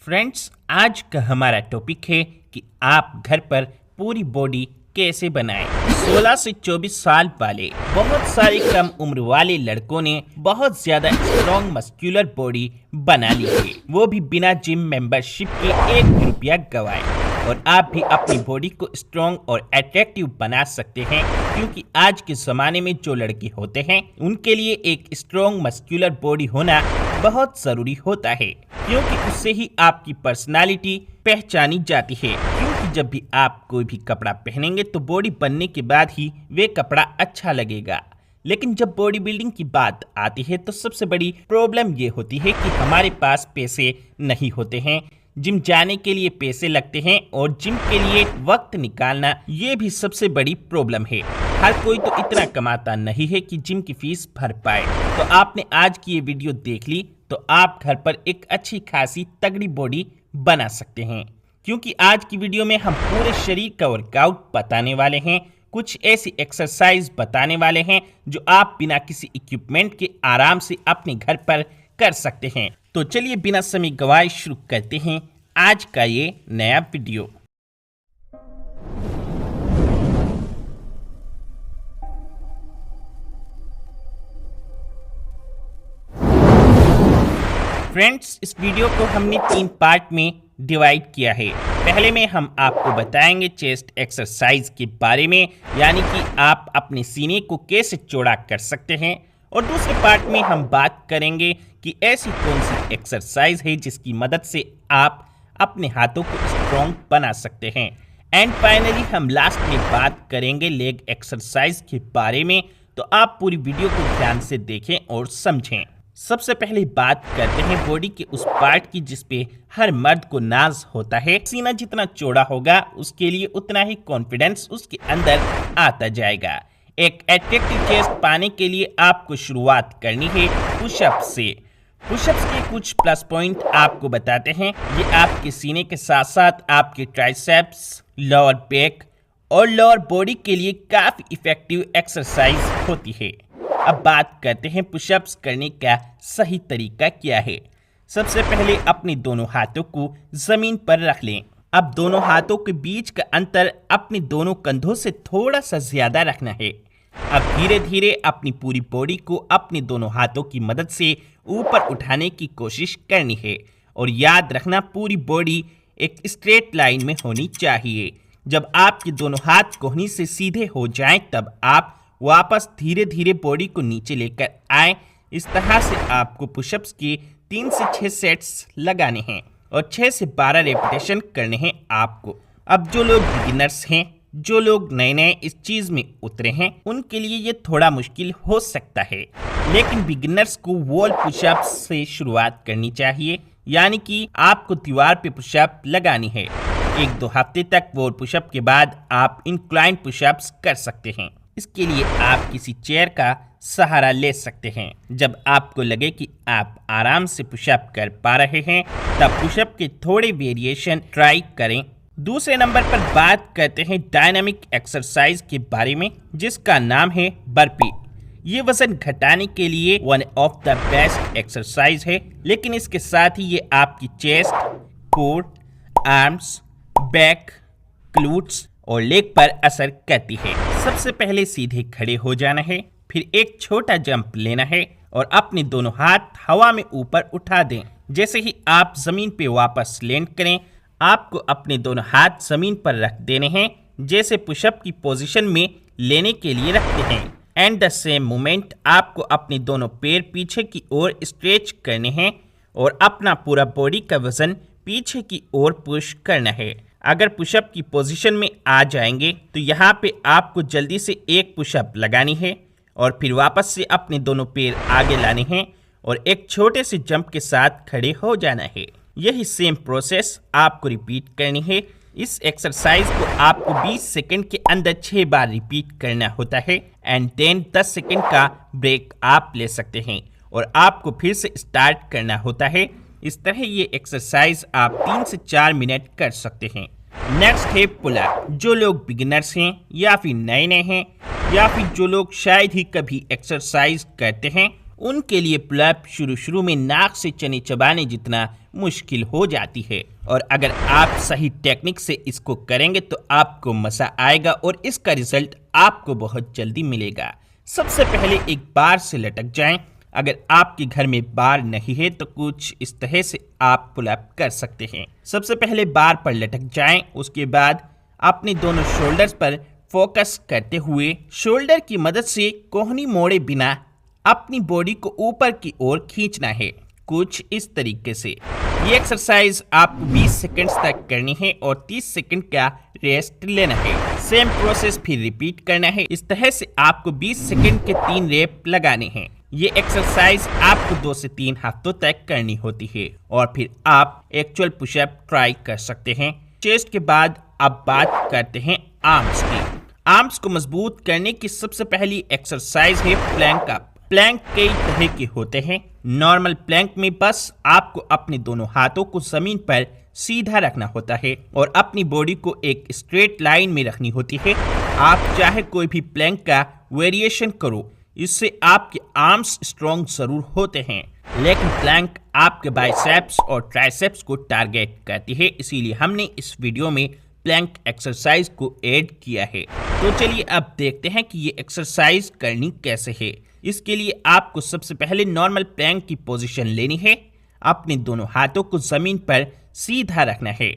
Friends, आज का हमारा टॉपिक है कि आप घर पर पूरी बॉडी कैसे बनाएं। 16 से 24 साल वाले बहुत सारे कम उम्र वाले लड़कों ने बहुत ज्यादा स्ट्रॉन्ग मस्कुलर बॉडी बना ली है, वो भी बिना जिम मेंबरशिप के 1 रुपया गवाए। और आप भी अपनी बॉडी को स्ट्रॉन्ग और अट्रैक्टिव बना सकते हैं, क्योंकि आज के ज़माने में जो लड़के होते हैं उनके लिए एक स्ट्रॉन्ग मस्कुलर बॉडी होना बहुत ज़रूरी होता है, क्योंकि उससे ही आपकी पर्सनालिटी पहचानी जाती है। क्योंकि जब भी आप कोई भी कपड़ा पहनेंगे तो बॉडी बनने के बाद ही वे कपड़ा अच्छा लगेगा। लेकिन जब बॉडी बिल्डिंग की बात आती है तो सबसे बड़ी प्रॉब्लम ये होती है कि हमारे पास पैसे नहीं होते हैं। जिम जाने के लिए पैसे लगते हैं और जिम के लिए वक्त निकालना ये भी सबसे बड़ी प्रॉब्लम है। हर कोई तो इतना कमाता नहीं है कि जिम की फीस भर पाए। तो आपने आज की ये वीडियो देख ली तो आप घर पर एक अच्छी खासी तगड़ी बॉडी बना सकते हैं, क्योंकि आज की वीडियो में हम पूरे शरीर का वर्कआउट बताने वाले हैं। कुछ ऐसी एक्सरसाइज बताने वाले हैं जो आप बिना किसी इक्विपमेंट के आराम से अपने घर पर कर सकते हैं। तो चलिए बिना समय गवाए शुरू करते हैं आज का ये नया वीडियो। फ्रेंड्स, इस वीडियो को हमने 3 पार्ट में डिवाइड किया है। पहले में हम आपको बताएंगे चेस्ट एक्सरसाइज के बारे में, यानी कि आप अपने सीने को कैसे चौड़ा कर सकते हैं। और दूसरे पार्ट में हम बात करेंगे कि ऐसी कौन सी एक्सरसाइज है जिसकी मदद से आप अपने हाथों को स्ट्रॉन्ग बना सकते हैं। एंड फाइनली हम लास्ट में बात करेंगे लेग एक्सरसाइज के बारे में। तो आप पूरी वीडियो को ध्यान से देखें और समझें। सबसे पहले बात करते हैं बॉडी के उस पार्ट की जिसपे हर मर्द को नाज होता है। सीना जितना चौड़ा होगा उसके लिए उतना ही कॉन्फिडेंस उसके अंदर आता जाएगा। एक अट्रैक्टिव चेस्ट पाने के लिए आपको शुरुआत करनी है पुशअप से। पुशअप्स के कुछ प्लस पॉइंट आपको बताते हैं। ये आपके सीने के साथ साथ आपके ट्राइसेप्स, लोअर बैक और लोअर बॉडी के लिए काफी इफेक्टिव एक्सरसाइज होती है। अब बात करते हैं पुशअप्स करने का सही तरीका क्या है। सबसे पहले अपने दोनों हाथों को जमीन पर रख लें। अब दोनों हाथों के बीच का अंतर अपने दोनों कंधों से थोड़ा सा ज्यादा रखना है। अब धीरे धीरे अपनी पूरी बॉडी को अपने दोनों हाथों की मदद से ऊपर उठाने की कोशिश करनी है। और याद रखना, पूरी बॉडी एक स्ट्रेट लाइन में होनी चाहिए। जब आपके दोनों हाथ कोहनी से सीधे हो जाएं, तब आप वापस धीरे धीरे बॉडी को नीचे लेकर आए। इस तरह से आपको पुशअप्स के 3 से 6 सेट्स लगाने हैं और 6 से 12 रेपिटेशन करने हैं आपको। अब जो लोग बिगिनर्स हैं, जो लोग नए नए इस चीज में उतरे हैं, उनके लिए ये थोड़ा मुश्किल हो सकता है। लेकिन बिगिनर्स को वॉल पुशअप्स से शुरुआत करनी चाहिए, यानी कि आपको दीवार पे पुशअप लगानी है। 1-2 हफ्ते तक वॉल पुशअप के बाद आप इंक्लाइन पुशअप्स कर सकते हैं। इसके लिए आप किसी चेयर का सहारा ले सकते हैं। जब आपको लगे कि आप आराम से पुशअप कर पा रहे हैं, तब पुशअप के थोड़े वेरिएशन ट्राई करें। दूसरे नंबर पर बात करते हैं डायनामिक एक्सरसाइज के बारे में, जिसका नाम है बर्पी। ये वजन घटाने के लिए one of the best exercise है, लेकिन इसके साथ ही ये आपकी chest, core, arms, back, glutes और लेग पर असर करती है। सबसे पहले सीधे खड़े हो जाना है, फिर एक छोटा जंप लेना है और अपने दोनों हाथ हवा में ऊपर उठा दें। जैसे ही आप जमीन पे वापस लैंड करें, आपको अपने दोनों हाथ जमीन पर रख देने हैं, जैसे पुशअप की पोजीशन में लेने के लिए रखते हैं। एंड द सेम मोमेंट आपको अपने दोनों पैर पीछे की ओर स्ट्रेच करने हैं और अपना पूरा बॉडी का वजन पीछे की ओर पुश करना है। अगर पुशअप की पोजीशन में आ जाएंगे तो यहाँ पे आपको जल्दी से एक पुशअप लगानी है और फिर वापस से अपने दोनों पैर आगे लाने हैं और एक छोटे से जंप के साथ खड़े हो जाना है। यही सेम प्रोसेस आपको रिपीट करनी है। इस एक्सरसाइज को आपको 20 सेकंड के अंदर 6 बार रिपीट करना होता है एंड देन 10 सेकंड का ब्रेक आप ले सकते हैं और आपको फिर से स्टार्ट करना होता है। इस तरह ये एक्सरसाइज आप 3 से 4 मिनट कर सकते हैं। नेक्स्ट है पुलअप। जो लोग बिगिनर्स हैं या फिर नए नए हैं या फिर जो लोग शायद ही कभी एक्सरसाइज करते हैं, उनके लिए पुलअप शुरू में नाक से चने चबाने जितना मुश्किल हो जाती है। और अगर आप सही टेक्निक से इसको करेंगे तो आपको मजा आएगा और इसका रिजल्ट आपको बहुत जल्दी मिलेगा। सबसे पहले एक बार से लटक जाएं। अगर आपके घर में बार नहीं है तो कुछ इस तरह से आप पुलअप कर सकते हैं। सबसे पहले बार पर लटक जाएं, उसके बाद अपने दोनों शोल्डर्स पर फोकस करते हुए शोल्डर की मदद से कोहनी मोड़े बिना अपनी बॉडी को ऊपर की ओर खींचना है, कुछ इस तरीके से। ये एक्सरसाइज आपको 20 सेकंड्स तक करनी है और 30 सेकंड का रेस्ट लेना है। सेम प्रोसेस फिर रिपीट करना है। इस तरह से आपको 20 सेकंड के 3 रेप लगाने हैं। ये एक्सरसाइज आपको 2 से 3 हफ्तों तक करनी होती है और फिर आप एक्चुअल पुशअप ट्राई कर सकते हैं। चेस्ट के बाद अब बात करते हैं आर्म्स की। आर्म्स को मजबूत करने की सबसे पहली एक्सरसाइज है प्लैंक अप। प्लैंक कई तरह के होते हैं। नॉर्मल प्लैंक में बस आपको अपने दोनों हाथों को जमीन पर सीधा रखना होता है और अपनी बॉडी को एक स्ट्रेट लाइन में रखनी होती है। आप चाहे कोई भी प्लैंक का वेरिएशन करो, इससे आपके आर्म्स स्ट्रॉन्ग जरूर होते हैं, लेकिन प्लैंक आपके बाइसेप्स और ट्राइसेप्स को टारगेट करती है, इसीलिए हमने इस वीडियो में प्लैंक एक्सरसाइज को ऐड किया है। तो चलिए अब देखते हैं कि ये एक्सरसाइज करनी कैसे है। इसके लिए आपको सबसे पहले नॉर्मल प्लैंक की पोजीशन लेनी है। अपने दोनों हाथों को जमीन पर सीधा रखना है,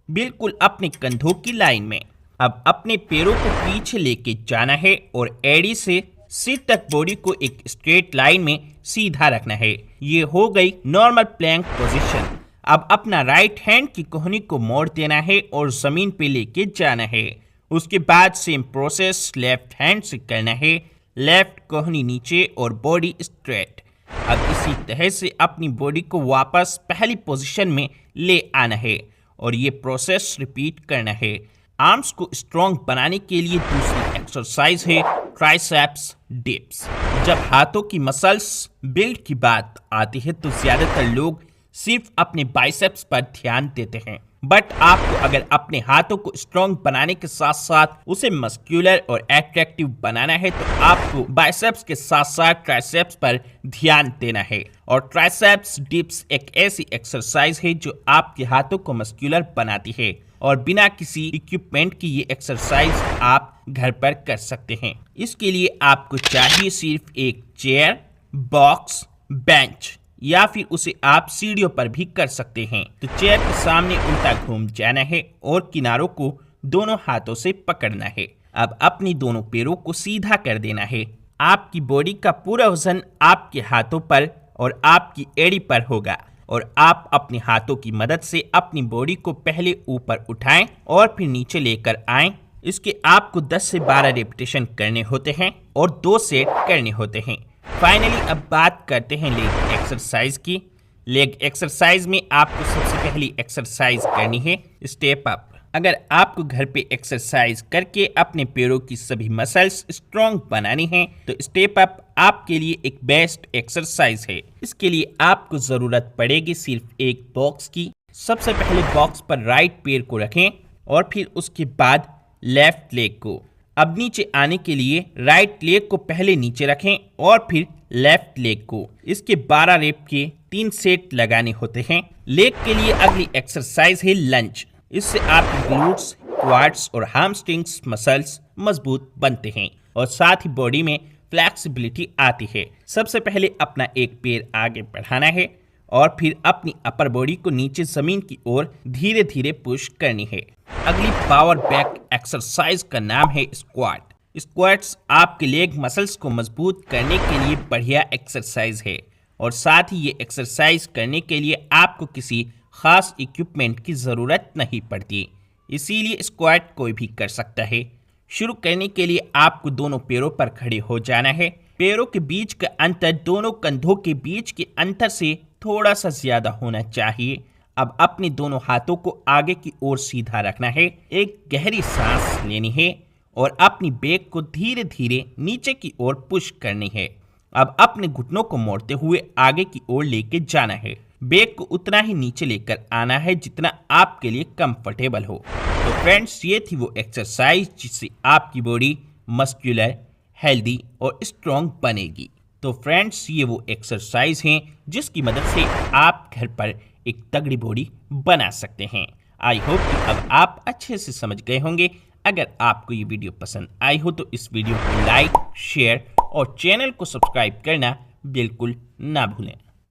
बिल्कुल अपने कंधों की लाइन में। अब अपने पैरों को पीछे लेके जाना है और एड़ी से सिर तक बॉडी को एक स्ट्रेट लाइन में सीधा रखना है। ये हो गई नॉर्मल प्लैंक पोजीशन। अब अपना राइट हैंड की कोहनी को मोड़ देना है और जमीन पे लेके जाना है। उसके बाद सेम प्रोसेस लेफ्ट हैंड से करना है। लेफ्ट कोहनी नीचे और बॉडी स्ट्रेट। अब इसी तरह से अपनी बॉडी को वापस पहली पोजीशन में ले आना है और ये प्रोसेस रिपीट करना है। आर्म्स को स्ट्रॉन्ग बनाने के लिए दूसरी एक्सरसाइज है ट्राइसेप्स डिप्स। जब हाथों की मसल्स बिल्ड की बात आती है तो ज्यादातर लोग सिर्फ अपने बाइसेप्स पर ध्यान देते हैं, बट आपको अगर अपने हाथों को स्ट्रॉन्ग बनाने के साथ साथ उसे मस्कुलर और एट्रैक्टिव बनाना है तो आपको बाइसेप्स के साथ साथ ट्राइसेप्स पर ध्यान देना है। और ट्राइसेप्स डिप्स एक ऐसी एक्सरसाइज है जो आपके हाथों को मस्कुलर बनाती है और बिना किसी इक्विपमेंट की ये एक्सरसाइज आप घर पर कर सकते हैं। इसके लिए आपको चाहिए सिर्फ एक चेयर, बॉक्स, बेंच या फिर उसे आप सीढ़ियों पर भी कर सकते हैं। तो चेयर के सामने उल्टा घूम जाना है और किनारों को दोनों हाथों से पकड़ना है। अब अपनी दोनों पैरों को सीधा कर देना है। आपकी बॉडी का पूरा वजन आपके हाथों पर और आपकी एड़ी पर होगा और आप अपने हाथों की मदद से अपनी बॉडी को पहले ऊपर उठाएं और फिर नीचे लेकर आएं। इसके आपको 10 से 12 रेपिटेशन करने होते हैं और 2 सेट करने होते हैं। फाइनली अब बात करते हैं लेग एक्सरसाइज की। लेग एक्सरसाइज में आपको सबसे पहली एक्सरसाइज करनी है स्टेप अप। अगर आपको घर पे एक्सरसाइज करके अपने पैरों की सभी मसल्स स्ट्रॉन्ग बनानी है तो स्टेप अप आपके लिए एक बेस्ट एक्सरसाइज है। इसके लिए आपको जरूरत पड़ेगी सिर्फ एक बॉक्स की। सबसे पहले बॉक्स पर राइट पैर को रखें और फिर उसके बाद लेफ्ट लेग को। अब नीचे आने के लिए राइट लेग को पहले नीचे रखें और फिर लेफ्ट लेग को। इसके 12 रेप के 3 सेट लगाने होते हैं। लेग के लिए अगली एक्सरसाइज है लंज। इससे आपके ग्लूट्स, क्वाड्स और हैमस्ट्रिंग्स मसल्स मजबूत बनते हैं और साथ ही बॉडी में फ्लेक्सिबिलिटी आती है। सबसे पहले अपना एक पैर आगे बढ़ाना है और फिर अपनी अपर बॉडी को नीचे जमीन की ओर धीरे धीरे पुश करनी है। अगली पावर बैक एक्सरसाइज का नाम है स्क्वाट। स्क्वाट्स आपके लेग मसल्स को मजबूत करने के लिए बढ़िया एक्सरसाइज है और साथ ही ये एक्सरसाइज करने के लिए आपको किसी खास इक्विपमेंट की ज़रूरत नहीं पड़ती, इसीलिए स्क्वाट कोई भी कर सकता है। शुरू करने के लिए आपको दोनों पैरों पर खड़े हो जाना है। पैरों के बीच का अंतर दोनों कंधों के बीच के अंतर से थोड़ा सा ज्यादा होना चाहिए। अब अपने दोनों हाथों को आगे की ओर सीधा रखना है। एक गहरी सांस लेनी है और अपनी बैक को धीरे धीरे नीचे की ओर पुश करनी है। अब अपने घुटनों को मोड़ते हुए आगे की ओर लेके जाना है। बैक को उतना ही नीचे लेकर आना है जितना आपके लिए कंफर्टेबल हो। तो फ्रेंड्स, ये थी वो एक्सरसाइज जिससे आपकी बॉडी मस्कुलर, हेल्दी और स्ट्रॉन्ग बनेगी। तो फ्रेंड्स ये वो एक्सरसाइज हैं जिसकी मदद से आप घर पर एक तगड़ी बॉडी बना सकते हैं। आई होप कि अब आप अच्छे से समझ गए होंगे। अगर आपको ये वीडियो पसंद आई हो तो इस वीडियो को लाइक, शेयर और चैनल को सब्सक्राइब करना बिल्कुल ना भूलें।